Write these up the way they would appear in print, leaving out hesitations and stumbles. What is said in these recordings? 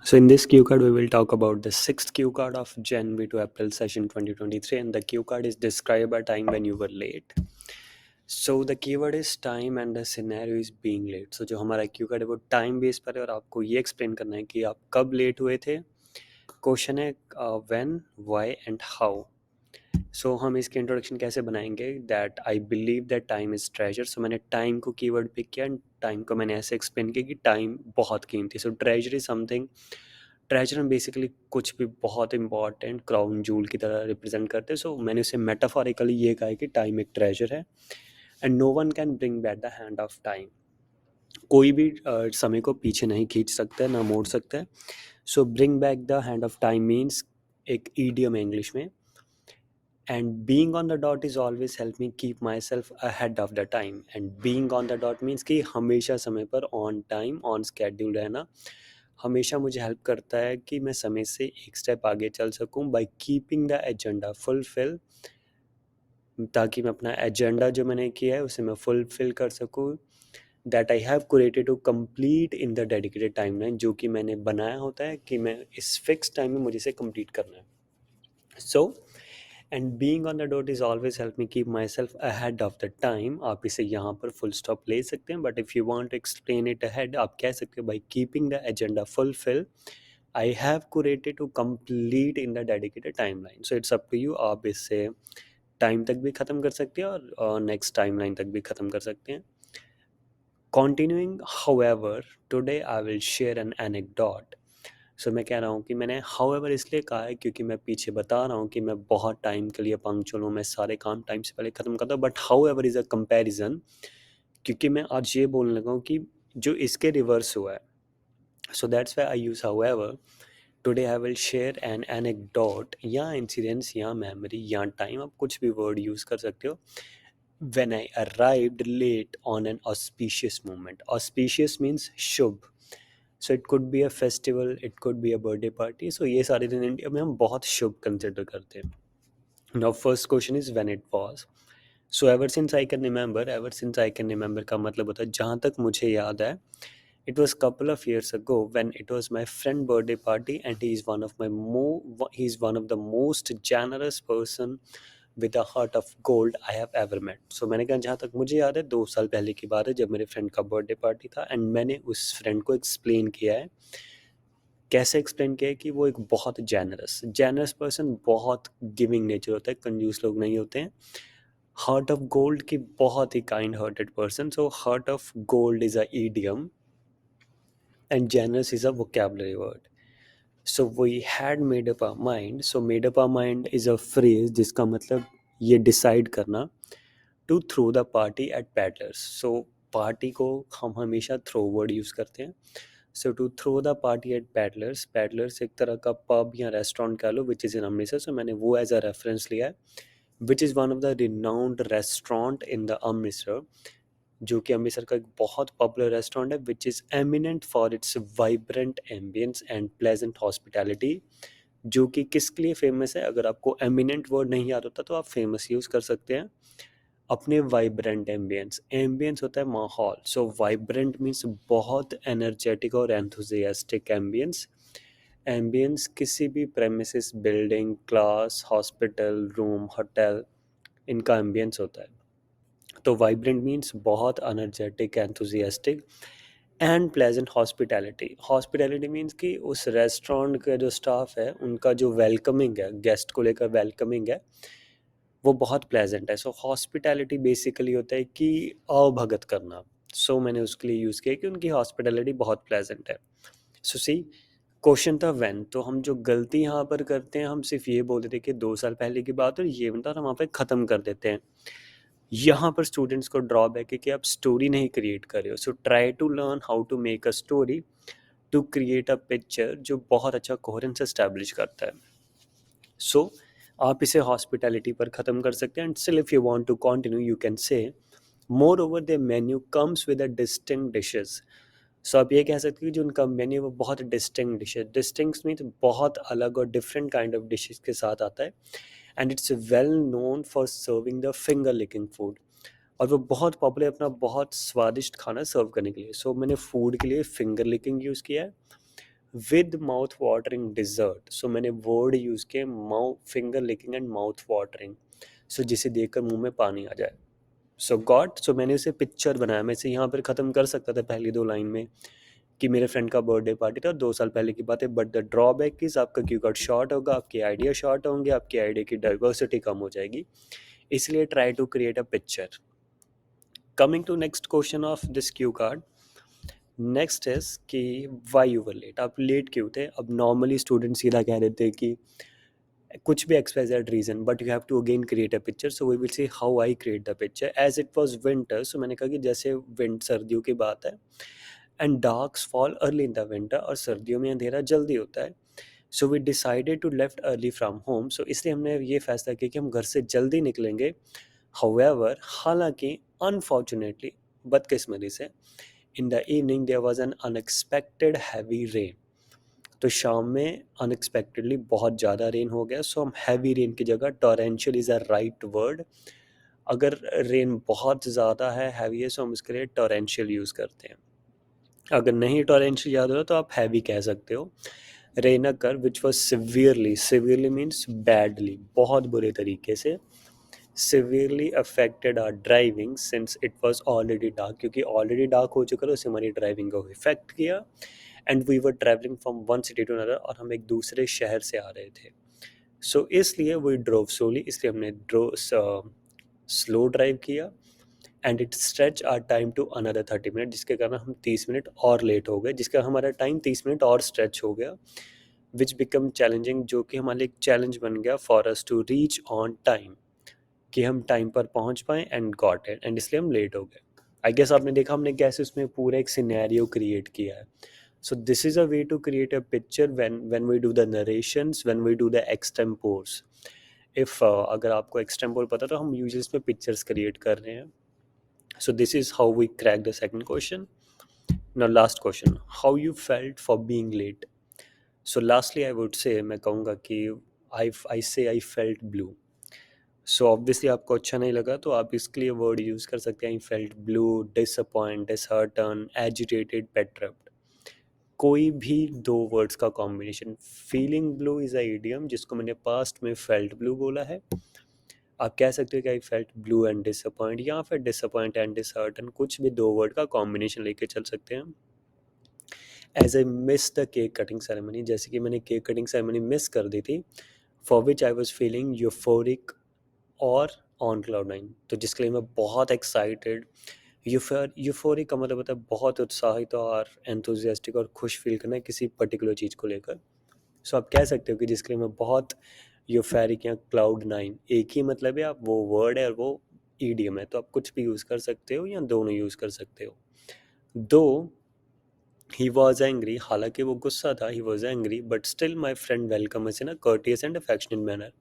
So in this cue card, we will talk about the sixth cue card of January to April session 2023, and the cue card is describe a time when you were late. So the keyword is time and the scenario is being late. So जो हमारा Q card है वो time base पर है और आपको ये explain करना है कि आप कब लेट हुए थे. क्वेश्चन है when, why and how. So हम इसके इंट्रोडक्शन कैसे बनाएंगे. That I believe that time is treasure. So मैंने टाइम को कीवर्ड पिक किया एंड टाइम को मैंने ऐसे एक्सप्लेन किया कि टाइम बहुत कीमती. So treasure is something. Treasure में बेसिकली कुछ भी बहुत इंपॉर्टेंट क्राउन जूल की तरह रिप्रेजेंट करते हैं. सो मैंने उसे मेटाफोरिकली ये कहा है कि टाइम एक ट्रेजर है and no one can bring back the hand of time. कोई भी समय को पीछे नहीं खींच सकता है ना मोड़ सकता है. सो bring back the hand of time means एक ईडियम है इंग्लिश में. And being on the dot is always help me keep myself ahead of the time. And being on the dot means कि हमेशा समय पर on time on schedule रहना हमेशा मुझे हेल्प करता है कि मैं समय से एक स्टेप आगे चल सकूं by keeping the agenda fulfill. ताकि मैं अपना एजेंडा जो मैंने किया है उसे मैं फुलफिल कर सकूं. That I have created to complete in the dedicated timeline. जो कि मैंने बनाया होता है कि मैं इस फिक्स टाइम में मुझे इसे कंप्लीट करना है. So and being on the dot is always help me keep myself ahead of the time. आप इसे यहाँ पर फुल स्टॉप ले सकते हैं but if you want to explain it ahead आप कह सकते हो by keeping the agenda fulfil I have created to complete in the dedicated time line. So it's up to you. आप इससे टाइम तक भी ख़त्म कर सकते हैं और नेक्स्ट टाइम लाइन तक भी ख़त्म कर सकते हैं. Continuing, however, today I will share an anecdote. सो मैं कह रहा हूँ कि मैंने however इसलिए कहा है क्योंकि मैं पीछे बता रहा हूँ कि मैं बहुत टाइम के लिए पंक्चुअल हूँ, मैं सारे काम टाइम से पहले ख़त्म करता हूँ. But however is a comparison क्योंकि मैं आज ये बोलने लगा हूँ कि जो इसके रिवर्स हुआ है. So that's why I use however. Today I will share an anecdote या इंसिडेंस या मेमोरी या टाइम, आप कुछ भी वर्ड यूज़ कर सकते हो. When I arrived late on an auspicious moment. Auspicious means Shubh. So it could be a festival, it could be a birthday party. So ये सारे दिन इंडिया में हम बहुत शुभ कंसिडर करते हैं. Now first question is when it was. So ever since I can remember का मतलब होता है जहाँ तक मुझे याद है. It was couple of years ago when it was my friend birthday party and he is one of the most generous person with a heart of gold I have ever met. So मैंने कहा जहाँ तक मुझे याद है 2 साल पहले की बात है जब मेरे फ्रेंड का बर्थडे पार्टी था एंड मैंने उस फ्रेंड को एक्सप्लेन किया है. कैसे एक्सप्लेन किया है कि वो एक बहुत जेनरस पर्सन, बहुत गिविंग नेचर होता है, कंजूस लोग नहीं होते हैं. हार्ट ऑफ गोल्ड की बहुत ही kind hearted person. So heart of gold is a idiom and generous is a vocabulary word. So we had made up our mind. So made up our mind is a phrase जिसका मतलब ये decide करना to throw the party at peddlers. So party को हम हमेशा throw word use करते हैं. So to throw the party at peddlers. Peddlers एक तरह का पब या रेस्टोरेंट कह लो विच इज़ इन अमृतसर. सो मैंने वो एज अ रेफरेंस लिया है which is one of the renowned restaurant in the Amritsar. जो कि अमृतसर का एक बहुत पॉपुलर रेस्टोरेंट है which is eminent for its vibrant ambience and pleasant hospitality. जो कि किसके लिए फेमस है. अगर आपको एमिनेंट वर्ड नहीं याद होता तो आप फेमस यूज़ कर सकते हैं अपने वाइब्रेंट एम्बियंस. एम्बियंस होता है माहौल. सो वाइब्रेंट मीन्स बहुत एनर्जेटिक और एंथुजियास्टिक एम्बियंस. एम्बियंस किसी भी premises, building, class, hospital, room, hotel, इनका एम्बियंस होता है. तो वाइब्रेंट मीन्स बहुत energetic, enthusiastic and pleasant hospitality. Hospitality means कि उस रेस्टोरेंट का जो स्टाफ है उनका जो वेलकमिंग है, गेस्ट को लेकर वेलकमिंग है, वो बहुत प्लेजेंट है. सो हॉस्पिटैलिटी बेसिकली होता है कि अवभगत करना. सो मैंने उसके लिए यूज़ किया कि उनकी हॉस्पिटैलिटी बहुत प्लेजेंट है. सो सी क्वेश्चन था व्हेन. तो हम जो गलती यहाँ पर करते हैं हम सिर्फ ये बोल देते हैं कि 2 साल पहले की बात और ये बनता और हम वहाँ पे ख़त्म कर देते हैं. यहाँ पर स्टूडेंट्स को ड्रॉबैक है कि आप स्टोरी नहीं क्रिएट कर रहे हो. So try to learn how to make a story to create a picture जो बहुत अच्छा कोहेरेंस एस्टैब्लिश करता है. सो आप इसे हॉस्पिटैलिटी पर ख़त्म कर सकते हैं. And still if you want to continue you can say more over the menu comes with a distinct dishes. So आप ये कह सकते हैं कि जो उनका मेन्यू वो बहुत डिस्टिंक्ट डिश है. डिस्टिंक्ट मीन्स बहुत अलग और डिफरेंट काइंड ऑफ डिशेस के साथ आता है. And it's well known for serving the finger licking food. और वो बहुत पॉपुलर है अपना बहुत स्वादिष्ट खाना सर्व करने के लिए. सो मैंने फूड के लिए फिंगर लिकिंग यूज़ किया है. With mouth watering dessert. So मैंने वर्ड यूज़ किया mouth, finger licking and mouth watering, so जिसे देखकर मुंह में पानी आ जाए। सो गॉट, सो मैंने उसे पिक्चर बनाया। मैं इसे यहाँ पर ख़त्म कर सकता था पहली 2 लाइन में कि मेरे फ्रेंड का बर्थडे पार्टी था 2 साल पहले की बात है, बट द ड्रॉबैक इज आपका क्यू कार्ड शॉर्ट होगा, आपके आइडिया शॉर्ट होंगे, आपकी आइडिया की डाइवर्सिटी कम हो जाएगी, इसलिए try to create a picture. Coming to next question of this cue card, next is कि वाई यू वर लेट, आप लेट क्यों थे। अब नॉर्मली स्टूडेंट सीधा कह देते हैं कि कुछ भी express reason, but you have to again create a picture. So we will see how I create the picture as it was winter. So मैंने कहा कि जैसे विंड सर्दियों की बात है, and darks fall early in the winter, और सर्दियों में अंधेरा जल्दी होता है। So we decided to left early from home, so इसलिए हमने ये फैसला किया कि हम घर से जल्दी निकलेंगे। हाउएवर, हालांकि, अनफॉर्चुनेटली, बदकिस्मती से, in the evening there was an unexpected heavy rain. तो शाम में अनएक्सपेक्टेडली बहुत ज़्यादा रेन हो गया। सो हम हैवी रेन की जगह torrential is a right word. अगर रेन बहुत ज़्यादा है, हैवी है, सो हम उसके लिए टॉरेंशियल यूज़ करते हैं। अगर नहीं टॉरेंशियल याद हो रहा तो आप हैवी कह सकते हो। Rain occur which was severely, severely means badly, बहुत बुरे तरीके से, severely affected our driving since it was already dark, क्योंकि ऑलरेडी डार्क हो चुका था, उससे हमारी ड्राइविंग को इफेक्ट किया। And we were travelling from one city to another, और हम एक दूसरे शहर से आ रहे थे। सो इसलिए वी ड्रोव स्लोली, इसलिए हमने स्लो ड्राइव किया। And it stretch our time to another 30 minute, जिसके कारण हम 30 मिनट और लेट हो गए, जिसका हमारा टाइम 30 मिनट और स्ट्रेच हो गया, विच बिकम चैलेंजिंग, जो कि हमारे लिए एक चैलेंज बन गया for us to reach on time, कि हम टाइम पर पहुंच पाएँ, एंड गॉट इट, एंड इसलिए हम लेट हो गए। आई गेस आपने देखा हमने कैसे उसमें पूरा एक सिनेरियो क्रिएट किया है। So this is a way to create a picture when we do the narrations, when we do the extempores. If अगर आपको एक्सटेम्पोर पता, तो हम यूजली इसमें पिक्चर्स क्रिएट कर रहे हैं। So this is how we crack the second question. Now last question, how you felt for being late. So lastly I would say, मैं कहूँगा कि I say I felt blue. So obviously आपको अच्छा नहीं लगा, तो आप इसके लिए वर्ड यूज़ कर सकते हैं I felt blue, disappointed, disheartened, agitated, perturbed. कोई भी 2 वर्ड्स का combination. Feeling blue is a idiom जिसको मैंने पास्ट में फेल्ट ब्लू बोला है। आप कह सकते हो कि I felt blue and disappoint, या फिर डिसअपॉइंट एंड डिसहर्टन, कुछ भी 2 वर्ड का कॉम्बिनेशन लेके चल सकते हैं। As I miss the cake cutting ceremony, जैसे कि मैंने केक कटिंग सेरेमनी मिस कर दी थी, for which I was feeling euphoric और ऑन क्लाउड 9, तो जिसके लिए मैं बहुत एक्साइटेड, यूफोरिक का मतलब होता है बहुत उत्साहित और एंथुजियास्टिक और खुश फील करना किसी पर्टिकुलर चीज़ को लेकर। सो आप कह सकते हो कि जिसके लिए मैं बहुत यूफेरिक या क्लाउड 9, एक ही मतलब है, आप वो वर्ड है और वो ईडियम है, तो आप कुछ भी यूज़ कर सकते हो या दोनों यूज़ कर सकते हो। दो ही वॉज एंग्री, हालांकि वो गुस्सा था, he was angry, but still my friend welcome us in a courteous and affectionate manner.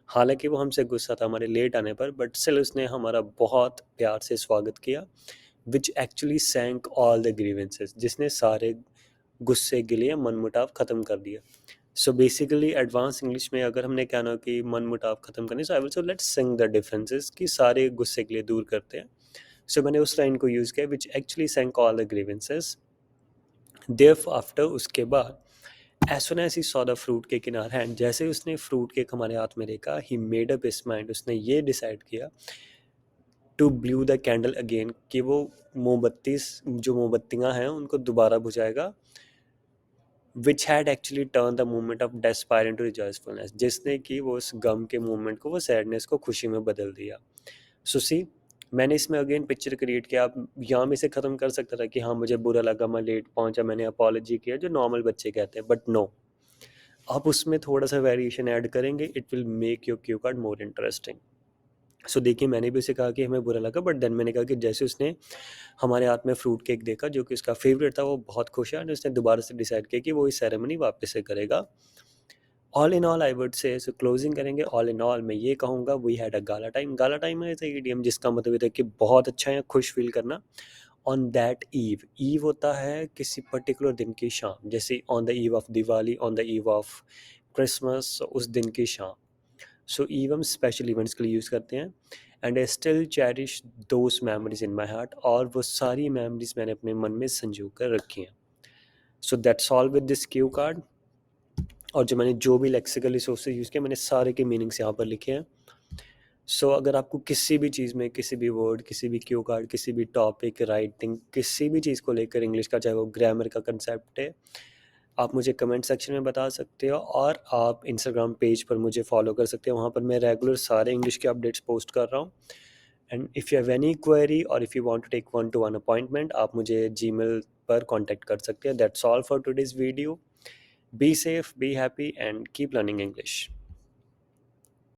हालांकि वो हमसे गुस्सा था हमारे लेट आने पर, बट स्टिल उसने हमारा बहुत प्यार से स्वागत किया, which actually sank all the grievances, जिसने सारे गुस्से गिले मनमुटाव ख़त्म कर दिया। सो बेसिकली एडवांस इंग्लिश में अगर हमने कहना हो कि मनमुटाव ख़त्म करने, so I will so let's sing the differences, कि सारे गुस्से के लिए दूर करते हैं। सो मैंने उस लाइन को यूज़ किया, which actually sank all the grievances. Thereafter, उसके बाद, as soon as he saw the fruit cake in our hand, जैसे ही उसने फ्रूट केक हमारे हाथ में देखा, he made up his mind, उसने ये डिसाइड किया, to blow the candle again, कि वो मोमबत्ती, जो मोमबत्तियाँ हैं उनको दोबारा बुझाएगा, which had actually turn the moment of despair into rejoicefulness, जिसने कि वो उस गम के मोमेंट को, वो सैडनेस को खुशी में बदल दिया। सो सी, मैंने इसमें अगेन पिक्चर क्रिएट किया। आप यहाँ में से ख़त्म कर सकता था कि हाँ मुझे बुरा लगा, मैं लेट पहुँचा, मैंने अपॉलॉजी किया, जो नॉर्मल बच्चे कहते हैं, बट नो, आप उसमें थोड़ा सा वेरिएशन ऐड करेंगे, it will make your cue card more interesting. So देखिए, मैंने भी उसे कहा कि हमें बुरा लगा, बट देन मैंने कहा कि जैसे उसने हमारे हाथ में फ्रूट केक देखा जो कि उसका फेवरेट था, वो बहुत खुश है, और उसने दोबारा से डिसाइड किया कि वो इस सेरेमनी वापस से करेगा। All in all I would say, so closing करेंगे, ऑल इन ऑल मैं ये कहूँगा, we had a gala time. Gala time है इडियम जिसका मतलब है कि बहुत अच्छा या खुश फील करना। ऑन दैट ईव, ईव होता है किसी पर्टिकुलर दिन की शाम, जैसे on the eve of Diwali, on the eve of Christmas, उस दिन की शाम। सो ईव हम स्पेशल इवेंट्स के लिए यूज़ करते हैं। And I still cherish those memories in my heart, और वो सारी मेमोरीज मैंने अपने मन में संजो कर रखी हैं। So that's all with this cue card. और जो भी लेक्सिकल रिसोर्सेज यूज़ किए मैंने सारे के मीनिंग्स यहाँ पर लिखे हैं। सो अगर आपको किसी भी चीज़ में किसी भी वर्ड, किसी भी क्यू कार्ड, किसी भी टॉपिक, राइटिंग, किसी भी चीज़ को लेकर इंग्लिश का, चाहे वो ग्रामर का कंसेप्ट है, आप मुझे कमेंट सेक्शन में बता सकते हो और आप इंस्टाग्राम पेज पर मुझे फॉलो कर सकते हो। वहाँ पर मैं रेगुलर सारे इंग्लिश के अपडेट्स पोस्ट कर रहा हूँ। And if you have any query or if you want to take 1-to-1 appointment, आप मुझे जीमेल पर कांटेक्ट कर सकते हैं। That's all for today's video. Be safe, be happy and keep learning English.